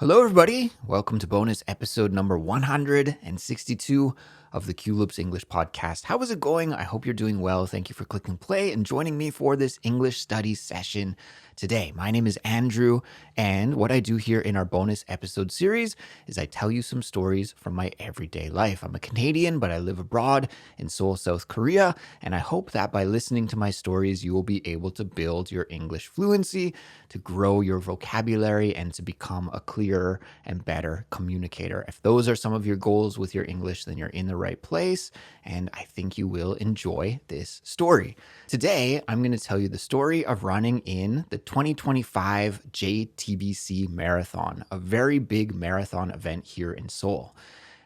Hello, everybody. Welcome to bonus episode number 162 of the Culips English podcast. How is it going? I hope you're doing well. Thank you for clicking play and joining me for this English study session today. My name is Andrew, and what I do here in our bonus episode series is I tell you some stories from my everyday life. I'm a Canadian, but I live abroad in Seoul, South Korea, and I hope that by listening to my stories, you will be able to build your English fluency, to grow your vocabulary, and to become a clearer and better communicator. If those are some of your goals with your English, then you're in the right place, and I think you will enjoy this story. Today, I'm going to tell you the story of running in the 2025 JTBC Marathon, a very big marathon event here in Seoul.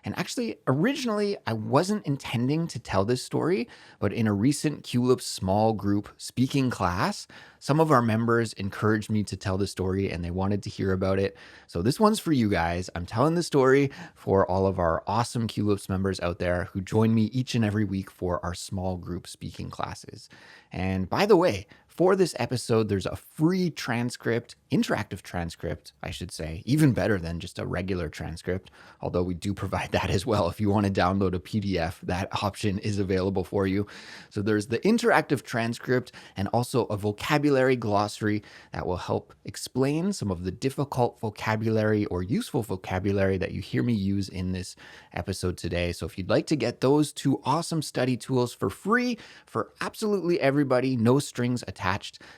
And actually, originally, I wasn't intending to tell this story, but in a recent Culips small group speaking class, some of our members encouraged me to tell the story and they wanted to hear about it. So this one's for you guys. I'm telling the story for all of our awesome Culips members out there who join me each and every week for our small group speaking classes. And by the way, for this episode, there's a free transcript, interactive transcript, I should say, even better than just a regular transcript, although we do provide that as well. If you want to download a PDF, that option is available for you. So there's the interactive transcript and also a vocabulary glossary that will help explain some of the difficult vocabulary or useful vocabulary that you hear me use in this episode today. So if you'd like to get those two awesome study tools for free for absolutely everybody, no strings attached,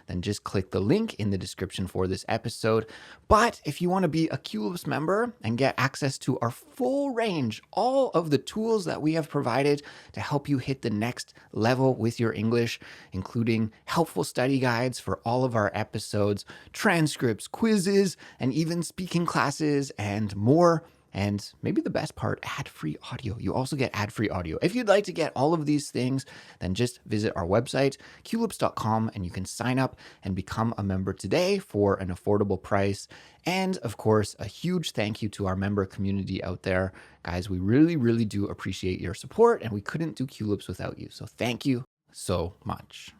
then just click the link in the description for this episode. But if you want to be a Culips member and get access to our full range, all of the tools that we have provided to help you hit the next level with your English, including helpful study guides for all of our episodes, transcripts, quizzes, and even speaking classes and more. And maybe the best part, ad-free audio. You also get ad-free audio. If you'd like to get all of these things, then just visit our website, culips.com, and you can sign up and become a member today for an affordable price. And of course, a huge thank you to our member community out there. Guys, we really, really do appreciate your support, and we couldn't do Culips without you. So thank you so much.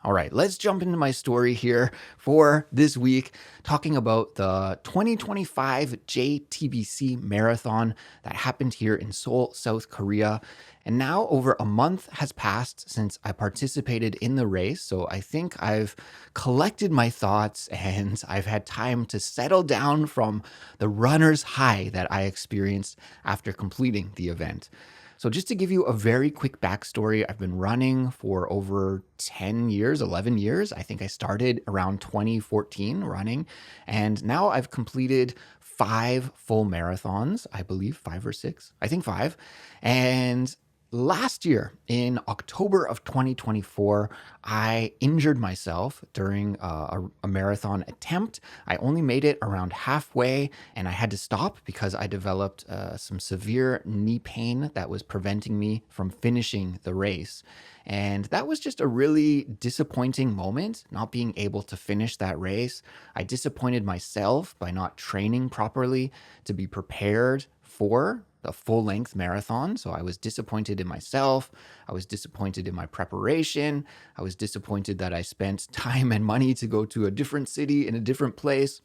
All right, let's jump into my story here for this week, talking about the 2025 JTBC Marathon that happened here in Seoul, South Korea. And now over a month has passed since I participated in the race. So I think I've collected my thoughts and I've had time to settle down from the runner's high that I experienced after completing the event. So just to give you a very quick backstory, I've been running for over 10 years, 11 years. I think I started around 2014 running, and now I've completed 5 full marathons, I believe 5 or 6, I think 5. And last year, in October of 2024, I injured myself during a marathon attempt. I only made it around halfway, and I had to stop because I developed some severe knee pain that was preventing me from finishing the race. And that was just a really disappointing moment, not being able to finish that race. I disappointed myself by not training properly to be prepared for a full-length marathon. So I was disappointed in myself. I was disappointed in my preparation. I was disappointed that I spent time and money to go to a different city in a different place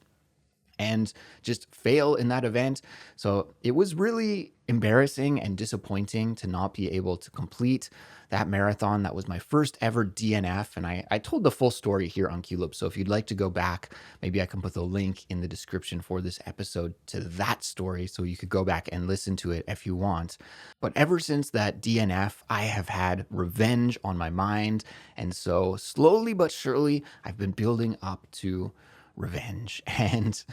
and just fail in that event. So it was really embarrassing and disappointing to not be able to complete that marathon. That was my first ever DNF, and I told the full story here on Culips. So if you'd like to go back, maybe I can put the link in the description for this episode to that story so you could go back and listen to it if you want. But ever since that DNF, I have had revenge on my mind, and so slowly but surely, I've been building up to revenge and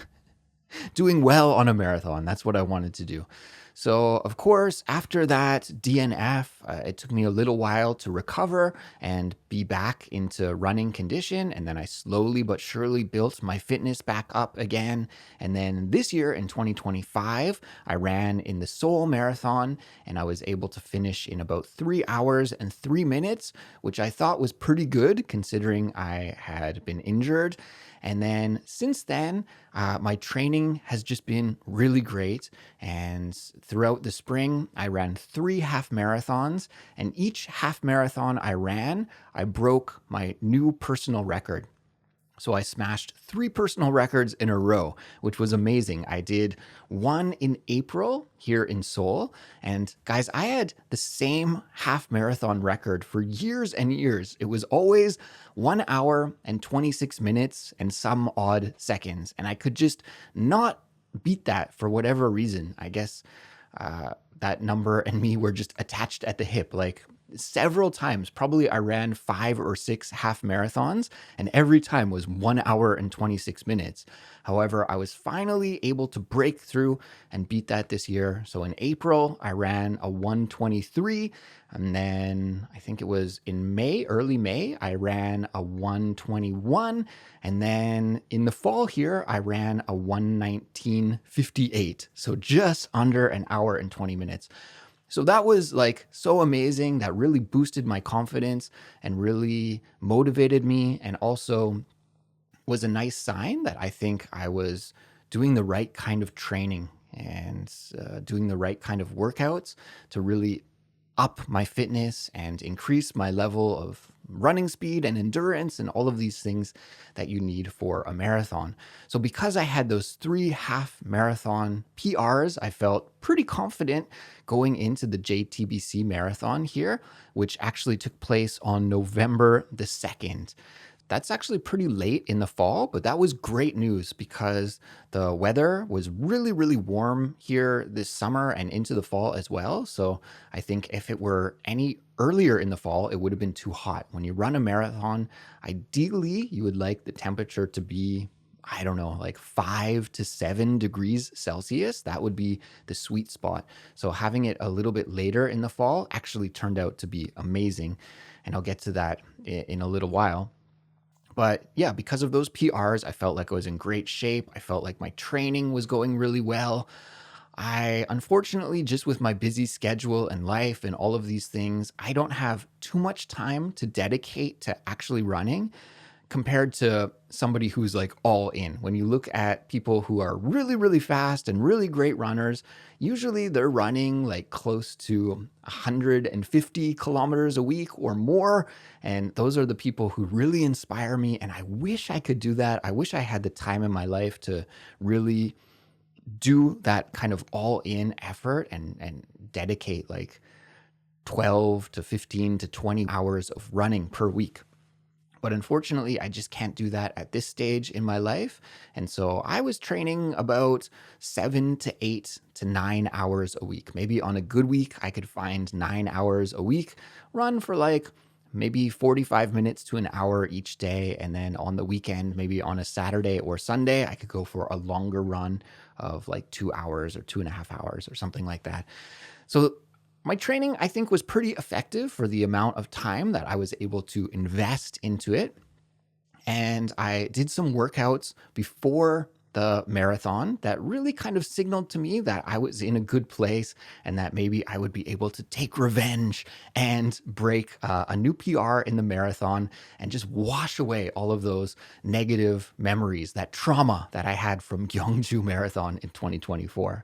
doing well on a marathon. That's what I wanted to do. So, of course, after that DNF, it took me a little while to recover and be back into running condition. And then I slowly but surely built my fitness back up again. And then this year in 2025, I ran in the Seoul Marathon and I was able to finish in about 3 hours and 3 minutes, which I thought was pretty good considering I had been injured. And then since then, my training has just been really great. And throughout the spring, I ran 3 half marathons. And each half marathon I ran, I broke my new personal record. So I smashed 3 personal records in a row, which was amazing. I did one in April here in Seoul. And guys, I had the same half marathon record for years and years. It was always 1 hour and 26 minutes and some odd seconds. And I could just not beat that for whatever reason. I guess that number and me were just attached at the hip. Like several times, probably I ran 5 or 6 half marathons, and every time was 1 hour and 26 minutes. However, I was finally able to break through and beat that this year. So in April, I ran a 1:23. And then I think it was in May, early May, I ran a 1:21. And then in the fall here, I ran a 1:19:58. So just under an hour and 20 minutes. So that was like so amazing. That really boosted my confidence and really motivated me, and also was a nice sign that I think I was doing the right kind of training and doing the right kind of workouts to really up my fitness and increase my level of running speed and endurance and all of these things that you need for a marathon. So because I had those 3 half marathon PRs, I felt pretty confident going into the JTBC Marathon here, which actually took place on November the 2nd. That's actually pretty late in the fall, but that was great news because the weather was really, really warm here this summer and into the fall as well. So I think if it were any earlier in the fall, it would have been too hot. When you run a marathon, ideally, you would like the temperature to be, I don't know, like 5 to 7 degrees Celsius. That would be the sweet spot. So having it a little bit later in the fall actually turned out to be amazing. And I'll get to that in a little while. But yeah, because of those PRs, I felt like I was in great shape. I felt like my training was going really well. I unfortunately, just with my busy schedule and life and all of these things, I don't have too much time to dedicate to actually running compared to somebody who's like all in. When you look at people who are really, really fast and really great runners, usually they're running like close to 150 kilometers a week or more. And those are the people who really inspire me. And I wish I could do that. I wish I had the time in my life to really do that kind of all in effort and dedicate like 12 to 15 to 20 hours of running per week. But unfortunately, I just can't do that at this stage in my life. And so I was training about 7 to 8 to 9 hours a week. Maybe on a good week, I could find 9 hours a week, run for like maybe 45 minutes to an hour each day. And then on the weekend, maybe on a Saturday or Sunday, I could go for a longer run of like 2 hours or 2.5 hours or something like that. So my training, I think, was pretty effective for the amount of time that I was able to invest into it. And I did some workouts before the marathon that really kind of signaled to me that I was in a good place and that maybe I would be able to take revenge and break a new PR in the marathon and just wash away all of those negative memories, that trauma that I had from Gyeongju Marathon in 2024.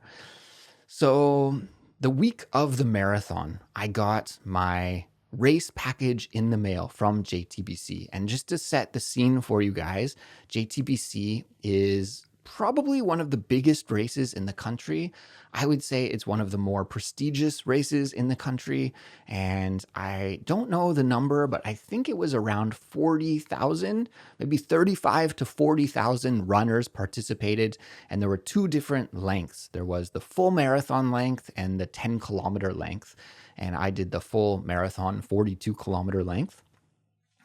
So the week of the marathon, I got my race package in the mail from JTBC. And just to set the scene for you guys, JTBC is probably one of the biggest races in the country. I would say it's one of the more prestigious races in the country. And I don't know the number, but I think it was around 40,000, maybe 35 to 40,000 runners participated. And there were 2 different lengths. There was the full marathon length and the 10-kilometer length. And I did the full marathon 42-kilometer length.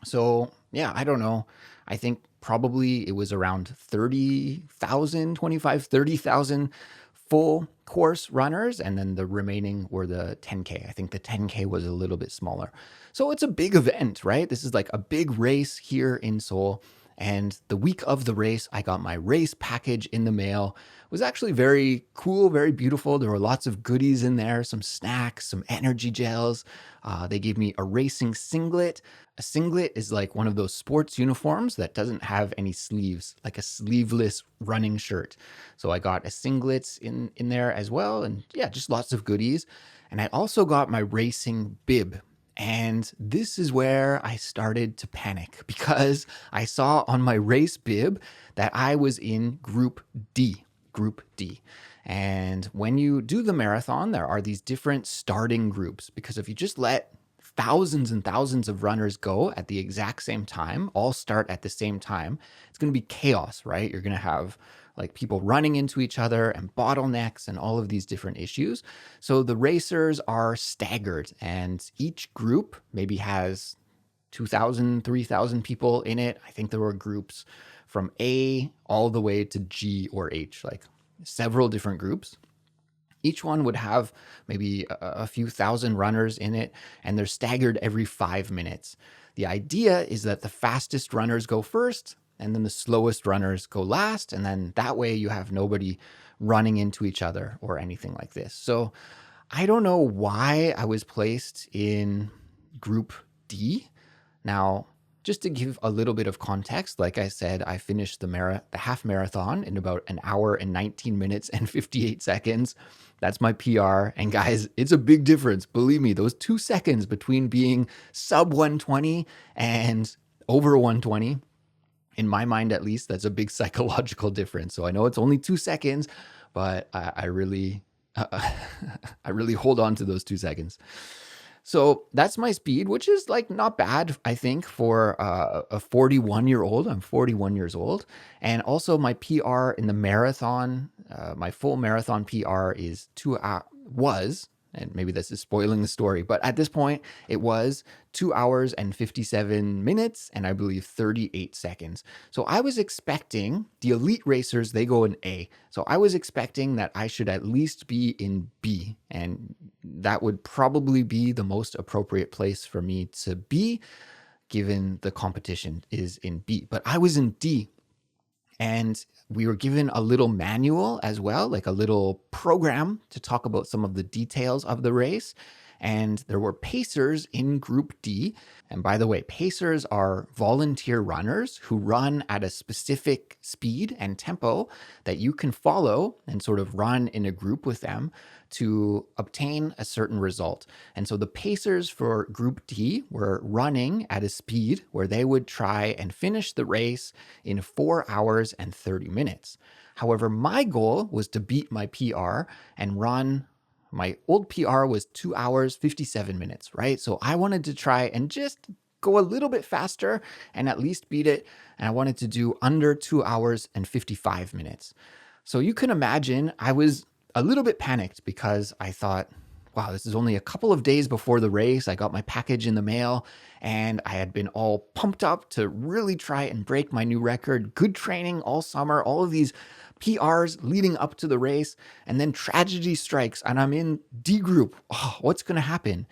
So yeah, I don't know. I think probably it was around 30,000, 25, 30,000 full course runners. And then the remaining were the 10K. I think the 10K was a little bit smaller. So it's a big event, right? This is like a big race here in Seoul. And the week of the race, I got my race package in the mail. It was actually very cool, very beautiful. There were lots of goodies in there, some snacks, some energy gels. They gave me a racing singlet. A singlet is like one of those sports uniforms that doesn't have any sleeves, like a sleeveless running shirt. So I got a singlet in there as well. And yeah, just lots of goodies. And I also got my racing bib. And this is where I started to panic because I saw on my race bib that I was in Group D. Group D. And when you do the marathon, there are these different starting groups because if you just let thousands and thousands of runners go at the exact same time, all start at the same time, it's going to be chaos, right? You're going to have like people running into each other and bottlenecks and all of these different issues. So the racers are staggered and each group maybe has 2,000, 3,000 people in it. I think there were groups from A all the way to G or H, like several different groups. Each one would have maybe a few thousand runners in it, and they're staggered every 5 minutes. The idea is that the fastest runners go first, and then the slowest runners go last, and then that way you have nobody running into each other or anything like this. So I don't know why I was placed in Group D. Now, just to give a little bit of context, like I said, I finished the half marathon in about an hour and 19 minutes and 58 seconds. That's my PR. And guys, it's a big difference. Believe me, those 2 seconds between being sub 120 and over 120, in my mind at least, that's a big psychological difference. So I know it's only 2 seconds, but I really, I really hold on to those 2 seconds. So that's my speed, which is like not bad, I think, for a 41-year-old. I'm 41 years old. And also my PR in the marathon, my full marathon PR is was, and maybe this is spoiling the story, but at this point it was 2 hours and 57 minutes and I believe 38 seconds. So I was expecting the elite racers, they go in A. So I was expecting that I should at least be in B, and that would probably be the most appropriate place for me to be given the competition is in B. But I was in D. And we were given a little manual as well, like a little program to talk about some of the details of the race. And there were pacers in Group D. And by the way, pacers are volunteer runners who run at a specific speed and tempo that you can follow and sort of run in a group with them to obtain a certain result. And so the pacers for Group D were running at a speed where they would try and finish the race in 4 hours and 30 minutes. However, my goal was to beat my PR and run. My old PR was 2 hours, 57 minutes, right? So I wanted to try and just go a little bit faster and at least beat it. And I wanted to do under 2 hours and 55 minutes. So you can imagine I was a little bit panicked because I thought, wow, this is only a couple of days before the race. I got my package in the mail and I had been all pumped up to really try and break my new record. Good training all summer, all of these PRs leading up to the race, and then tragedy strikes and I'm in D group. Oh, what's going to happen?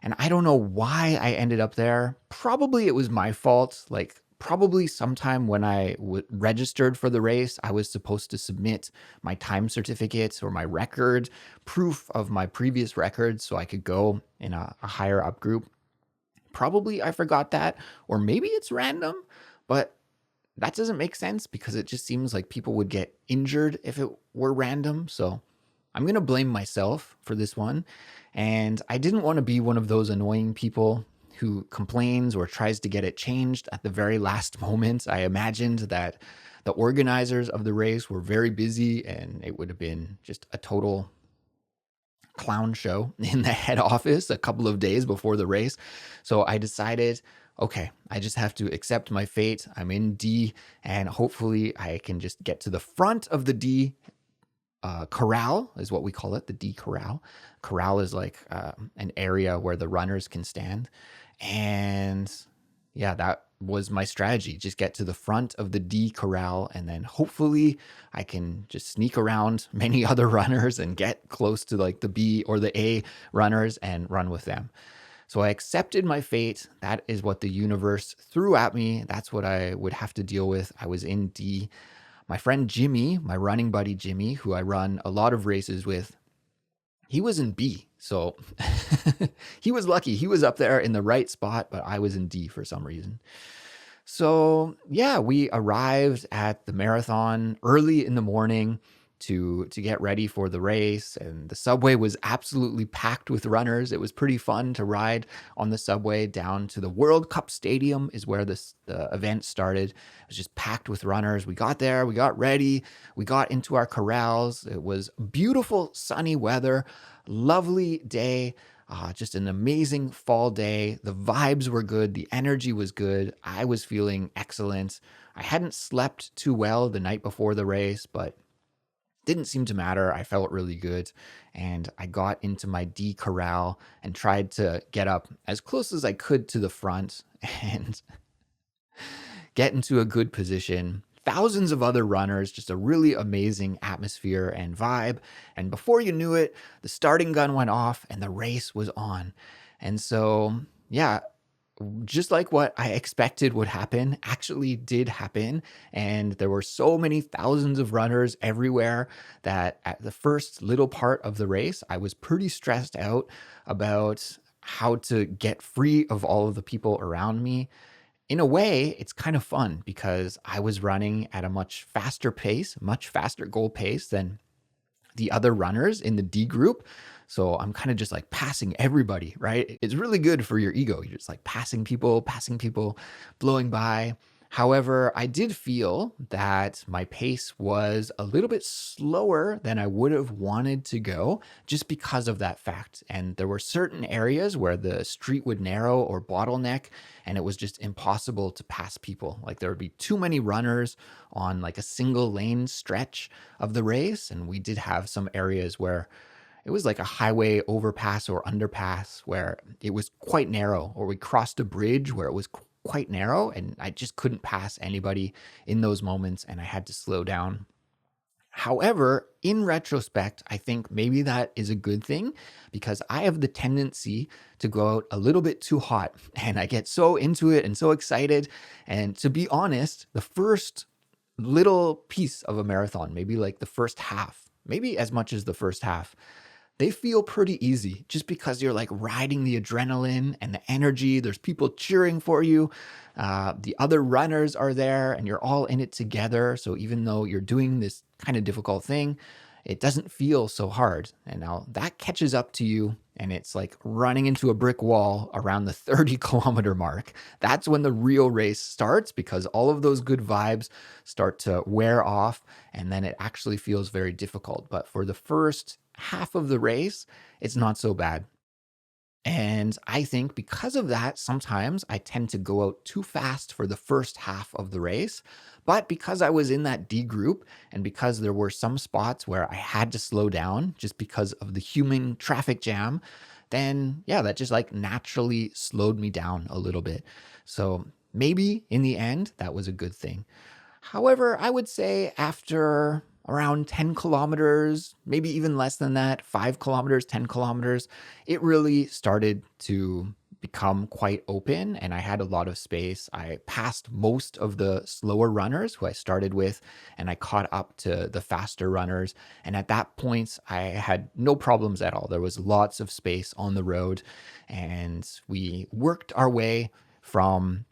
And I don't know why I ended up there. Probably it was my fault. Like probably sometime when I registered for the race, I was supposed to submit my time certificates or my record, proof of my previous records so I could go in a higher up group. Probably I forgot that, or maybe it's random, but that doesn't make sense because it just seems like people would get injured if it were random. So I'm going to blame myself for this one. And I didn't want to be one of those annoying people who complains or tries to get it changed at the very last moment. I imagined that the organizers of the race were very busy and it would have been just a total clown show in the head office a couple of days before the race. So I decided, okay, I just have to accept my fate. I'm in D and hopefully I can just get to the front of the D corral is what we call it, the D corral. Corral is like an area where the runners can stand. And yeah, that was my strategy. Just get to the front of the D corral and then hopefully I can just sneak around many other runners and get close to like the B or the A runners and run with them. So I accepted my fate. That is what the universe threw at me. That's what I would have to deal with. I was in D. My friend Jimmy, my running buddy Jimmy, who I run a lot of races with, he was in B. So he was lucky. He was up there in the right spot, but I was in D for some reason. So yeah, we arrived at the marathon early in the morning. to get ready for the race, and the subway was absolutely packed with runners. It was pretty fun to ride on the subway down to the World Cup Stadium is where the event started. It was just packed with runners. We got there, we got ready, we got into our corrals. It was beautiful sunny weather, lovely day. Just an amazing fall day. The vibes were good. The energy was good. I was feeling excellent. I hadn't slept too well the night before the race, but didn't seem to matter. I felt really good. And I got into my D corral and tried to get up as close as I could to the front and get into a good position. Thousands of other runners, just a really amazing atmosphere and vibe. And before you knew it, the starting gun went off and the race was on. And so, yeah, just like what I expected would happen actually did happen. And there were so many thousands of runners everywhere that at the first little part of the race, I was pretty stressed out about how to get free of all of the people around me. In a way, it's kind of fun because I was running at a much faster pace, much faster goal pace than the other runners in the D group. So I'm kind of just like passing everybody, right? It's really good for your ego. You're just like passing people, blowing by. However, I did feel that my pace was a little bit slower than I would have wanted to go just because of that fact. And there were certain areas where the street would narrow or bottleneck, and it was just impossible to pass people. Like there would be too many runners on like a single lane stretch of the race. And we did have some areas where it was like a highway overpass or underpass where it was quite narrow, or we crossed a bridge where it was quite narrow and I just couldn't pass anybody in those moments and I had to slow down. However, in retrospect, I think maybe that is a good thing because I have the tendency to go out a little bit too hot and I get so into it and so excited. And to be honest, the first little piece of a marathon, maybe like the first half, maybe as much as the first half, they feel pretty easy just because you're like riding the adrenaline and the energy. There's people cheering for you. The other runners are there and you're all in it together. So even though you're doing this kind of difficult thing, it doesn't feel so hard. And now that catches up to you and it's like running into a brick wall around the 30-kilometer mark. That's when the real race starts because all of those good vibes start to wear off and then it actually feels very difficult. But for the first half of the race, it's not so bad. And I think because of that, sometimes I tend to go out too fast for the first half of the race. But because I was in that D group and because there were some spots where I had to slow down just because of the human traffic jam, then yeah, that just like naturally slowed me down a little bit. So maybe in the end, that was a good thing. However, I would say after around 10 kilometers, maybe even less than that, 5 kilometers, 10 kilometers, it really started to become quite open and I had a lot of space. I passed most of the slower runners who I started with and I caught up to the faster runners. And at that point, I had no problems at all. There was lots of space on the road and we worked our way from,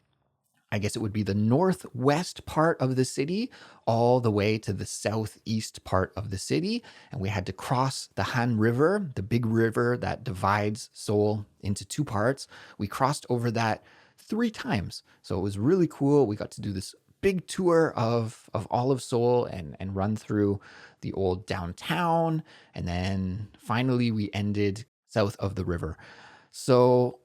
I guess it would be the northwest part of the city all the way to the southeast part of the city. And we had to cross the Han River, the big river that divides Seoul into two parts. We crossed over that 3 times. So it was really cool. We got to do this big tour of all of Seoul and run through the old downtown. And then finally we ended south of the river. So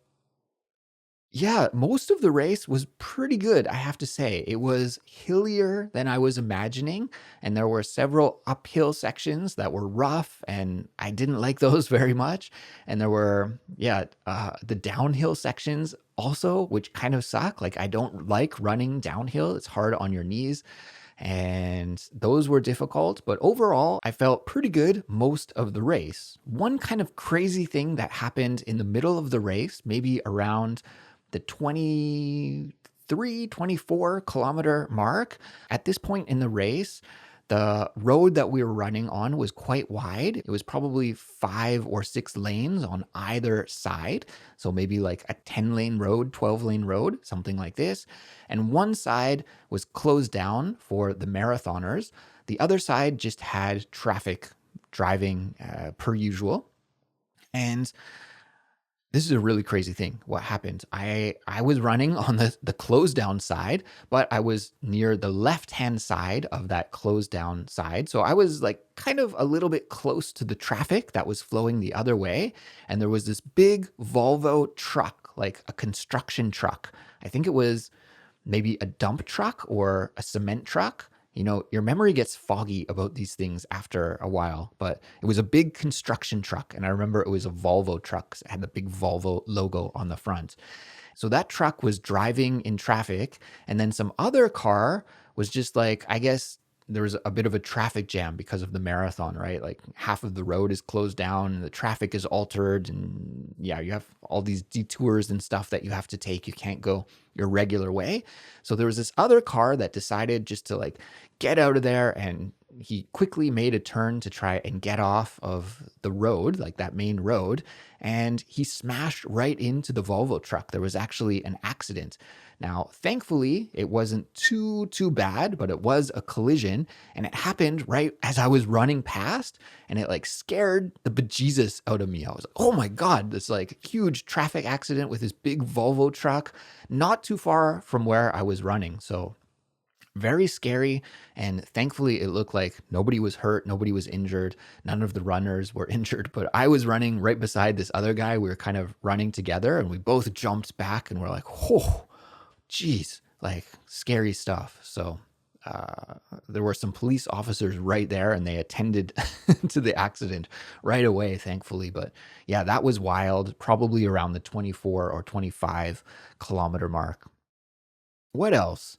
yeah, most of the race was pretty good, I have to say. It was hillier than I was imagining, and there were several uphill sections that were rough, and I didn't like those very much. And there were, the downhill sections also, which kind of suck. Like, I don't like running downhill, it's hard on your knees. And those were difficult, but overall, I felt pretty good most of the race. One kind of crazy thing that happened in the middle of the race, maybe around the 23, 24-kilometer mark. At this point in the race, the road that we were running on was quite wide. It was probably 5 or 6 lanes on either side. So maybe like a 10-lane road, 12-lane road, something like this. And one side was closed down for the marathoners. The other side just had traffic driving per usual. And this is a really crazy thing. What happened? I was running on the closed down side, but I was near the left hand side of that closed down side. So I was like kind of a little bit close to the traffic that was flowing the other way. And there was this big Volvo truck, like a construction truck. I think it was maybe a dump truck or a cement truck. You know, your memory gets foggy about these things after a while, but it was a big construction truck. And I remember it was a Volvo truck. It had the big Volvo logo on the front. So that truck was driving in traffic, and then some other car was just like, I guess there was a bit of a traffic jam because of the marathon, right? Like half of the road is closed down and the traffic is altered. And yeah, you have all these detours and stuff that you have to take. You can't go your regular way. So there was this other car that decided just to like get out of there, and he quickly made a turn to try and get off of the road, like that main road, and he smashed right into the Volvo truck. There was actually an accident. Now, thankfully, it wasn't too bad, but it was a collision, and it happened right as I was running past, and it like scared the bejesus out of me. I was like, oh my God, this like huge traffic accident with this big Volvo truck, not too far from where I was running. So very scary. And thankfully, it looked like nobody was hurt, nobody was injured, none of the runners were injured. But I was running right beside this other guy. We were kind of running together, and we both jumped back and we're like, oh, geez, like scary stuff. So there were some police officers right there, and they attended to the accident right away, thankfully. But yeah, that was wild, probably around the 24 or 25 kilometer mark. What else?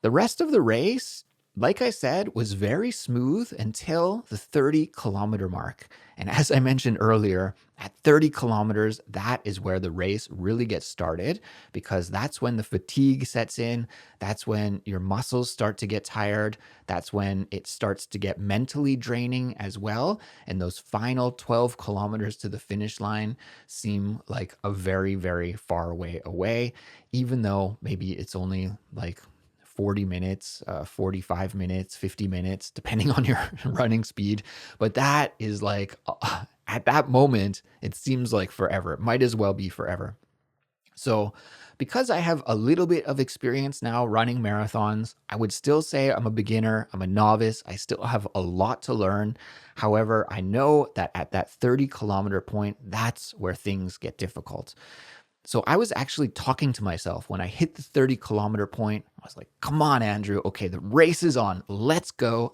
The rest of the race, like I said, was very smooth until the 30-kilometer mark. And as I mentioned earlier, at 30 kilometers, that is where the race really gets started, because that's when the fatigue sets in. That's when your muscles start to get tired. That's when it starts to get mentally draining as well. And those final 12 kilometers to the finish line seem like a very, very far way away, even though maybe it's only like 40 minutes, 45 minutes, 50 minutes, depending on your running speed. But that is like, at that moment, it seems like forever. It might as well be forever. So, because I have a little bit of experience now running marathons, I would still say I'm a beginner, I'm a novice, I still have a lot to learn. However, I know that at that 30-kilometer point, that's where things get difficult. So I was actually talking to myself when I hit the 30-kilometer point. I was like, come on, Andrew. Okay, the race is on. Let's go.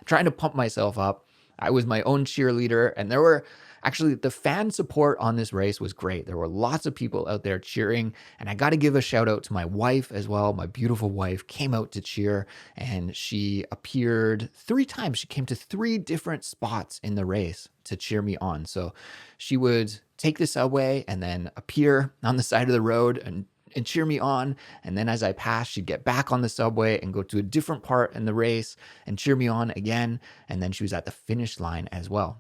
Trying to pump myself up. I was my own cheerleader, and there were actually the fan support on this race was great. There were lots of people out there cheering, and I got to give a shout out to my wife as well. My beautiful wife came out to cheer, and she appeared 3 times. She came to 3 different spots in the race to cheer me on. So she would take the subway and then appear on the side of the road and cheer me on. And then as I passed, she'd get back on the subway and go to a different part in the race and cheer me on again. And then she was at the finish line as well.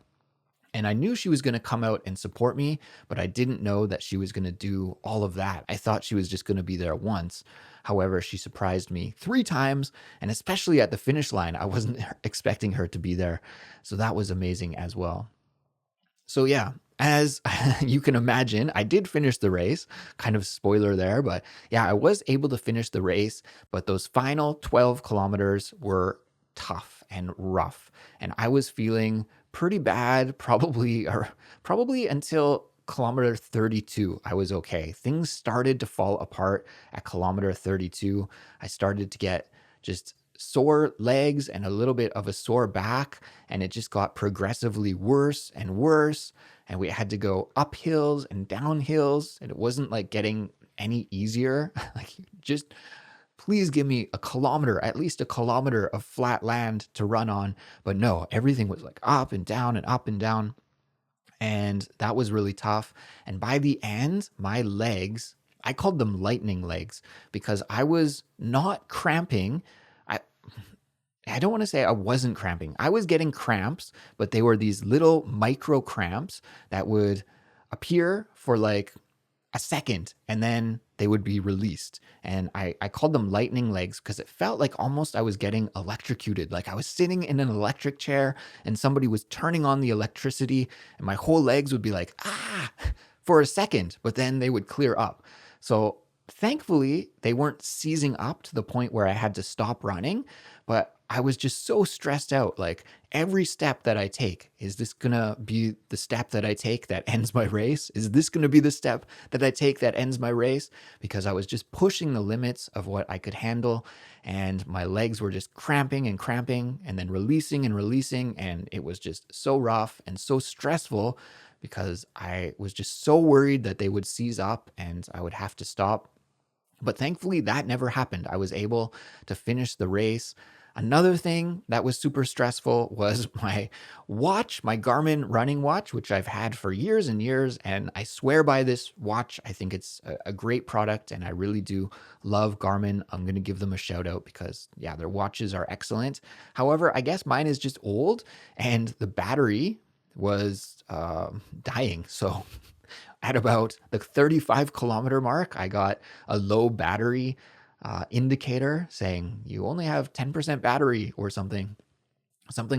And I knew she was going to come out and support me, but I didn't know that she was going to do all of that. I thought she was just going to be there once. However, she surprised me 3 times, and especially at the finish line, I wasn't expecting her to be there. So that was amazing as well. So yeah, as you can imagine, I did finish the race. Kind of spoiler there, but yeah, I was able to finish the race, but those final 12 kilometers were tough and rough, and I was feeling pretty bad probably until kilometer 32. I was okay. Things started to fall apart at kilometer 32. I started to get just sore legs and a little bit of a sore back, and it just got progressively worse and worse, and we had to go up hills and down hills, and it wasn't like getting any easier. Like, just please give me a kilometer, at least a kilometer of flat land to run on. But no, everything was like up and down and up and down. And that was really tough. And by the end, my legs, I called them lightning legs because I was not cramping. I don't want to say I wasn't cramping. I was getting cramps, but they were these little micro cramps that would appear for like a second and then they would be released. And I called them lightning legs because it felt like almost I was getting electrocuted. Like I was sitting in an electric chair and somebody was turning on the electricity and my whole legs would be like, ah, for a second, but then they would clear up. So thankfully, they weren't seizing up to the point where I had to stop running, but I was just so stressed out. Like every step that I take, is this gonna be the step that I take that ends my race? Is this gonna be the step that I take that ends my race? Because I was just pushing the limits of what I could handle, and my legs were just cramping and then releasing and releasing. And it was just so rough and so stressful because I was just so worried that they would seize up and I would have to stop. But thankfully, that never happened. I was able to finish the race. Another thing that was super stressful was my watch, my Garmin running watch, which I've had for years and years. And I swear by this watch. I think it's a great product and I really do love Garmin. I'm going to give them a shout out because, yeah, their watches are excellent. However, I guess mine is just old and the battery was dying. So at about the 35-kilometer mark, I got a low battery indicator saying you only have 10% battery or something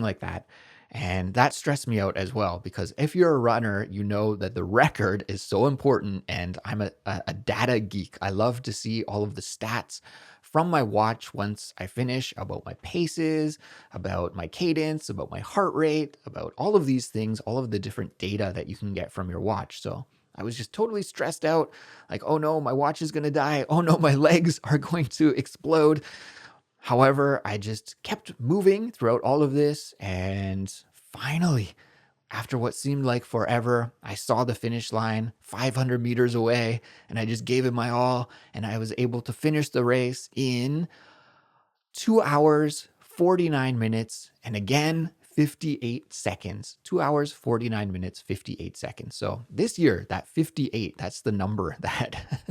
like that. And that stressed me out as well, because if you're a runner, you know that the record is so important. And I'm a data geek. I love to see all of the stats from my watch once I finish about my paces, about my cadence, about my heart rate, about all of these things, all of the different data that you can get from your watch. So I was just totally stressed out. Like, oh no, my watch is going to die. Oh no, my legs are going to explode. However, I just kept moving throughout all of this. And finally, after what seemed like forever, I saw the finish line 500 meters away and I just gave it my all. And I was able to finish the race in 2 hours, 49 minutes, and again, 58 seconds. 2 hours, 49 minutes, 58 seconds. So this year, that 58, that's the number that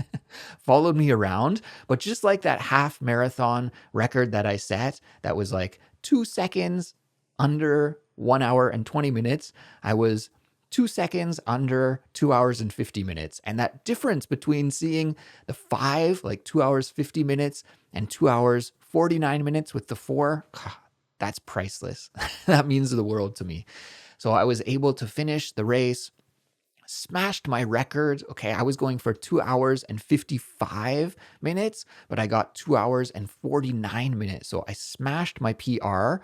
followed me around. But just like that half marathon record that I set, that was like 2 seconds under 1 hour and 20 minutes, I was 2 seconds under 2 hours and 50 minutes. And that difference between seeing the 5, like 2 hours, 50 minutes, and 2 hours, 49 minutes with the 4, that's priceless. That means the world to me. So I was able to finish the race, smashed my record. Okay, I was going for 2 hours and 55 minutes, but I got 2 hours and 49 minutes. So I smashed my PR,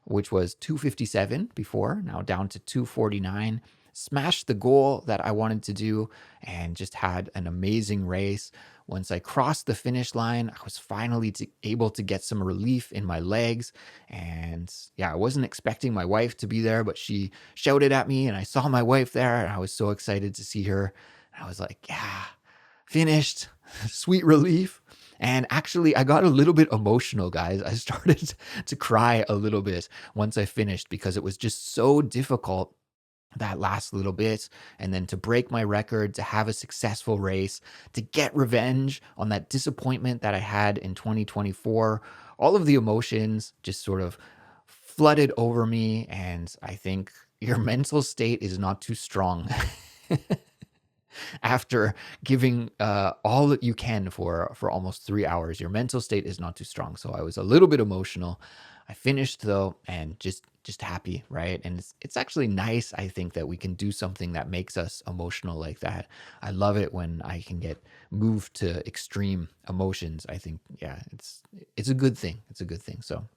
which was 2:57 before, now down to 2:49. Smashed the goal that I wanted to do and just had an amazing race. Once I crossed the finish line, I was finally able to get some relief in my legs. And yeah, I wasn't expecting my wife to be there, but she shouted at me and I saw my wife there and I was so excited to see her. And I was like, yeah, finished. Sweet relief. And actually, I got a little bit emotional, guys. I started to cry a little bit once I finished because it was just so difficult that last little bit, and then to break my record, to have a successful race, to get revenge on that disappointment that I had in 2024. All of the emotions just sort of flooded over me, and I think your mental state is not too strong after giving all that you can for almost 3 hours. Your mental state is not too strong. So I was a little bit emotional. I finished though, and just happy, right? And it's actually nice, I think, that we can do something that makes us emotional like that. I love it when I can get moved to extreme emotions. I think, yeah, it's a good thing. It's a good thing. So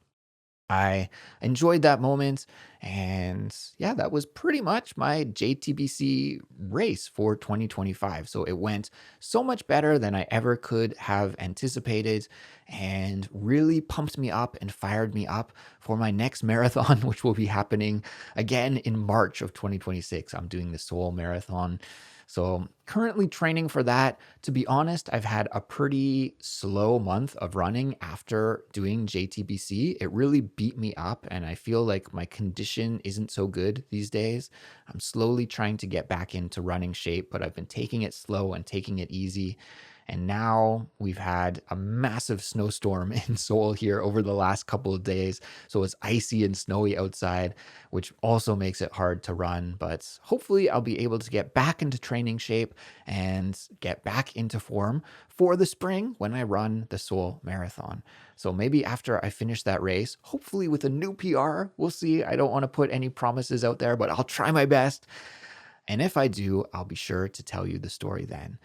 I enjoyed that moment. And yeah, that was pretty much my JTBC race for 2025. So it went so much better than I ever could have anticipated and really pumped me up and fired me up for my next marathon, which will be happening again in March of 2026. I'm doing the Seoul Marathon. So currently training for that. To be honest, I've had a pretty slow month of running after doing JTBC. It really beat me up and I feel like my condition isn't so good these days. I'm slowly trying to get back into running shape, but I've been taking it slow and taking it easy. And now we've had a massive snowstorm in Seoul here over the last couple of days. So it's icy and snowy outside, which also makes it hard to run. But hopefully, I'll be able to get back into training shape and get back into form for the spring when I run the Seoul Marathon. So maybe after I finish that race, hopefully with a new PR, we'll see. I don't want to put any promises out there, but I'll try my best. And if I do, I'll be sure to tell you the story then.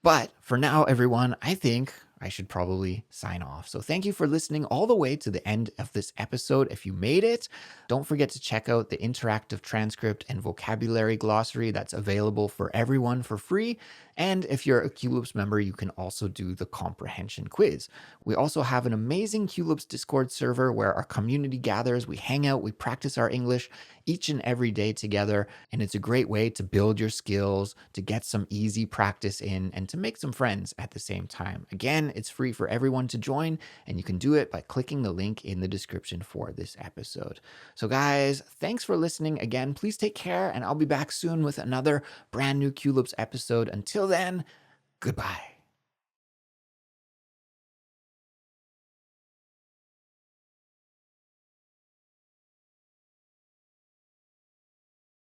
But for now, everyone, I think I should probably sign off. So thank you for listening all the way to the end of this episode. If you made it, don't forget to check out the interactive transcript and vocabulary glossary that's available for everyone for free. And if you're a Culips member, you can also do the comprehension quiz. We also have an amazing Culips Discord server where our community gathers, we hang out, we practice our English each and every day together. And it's a great way to build your skills, to get some easy practice in, and to make some friends at the same time. Again, it's free for everyone to join, and you can do it by clicking the link in the description for this episode. So guys, thanks for listening again. Please take care, and I'll be back soon with another brand new Culips episode. Until then, goodbye.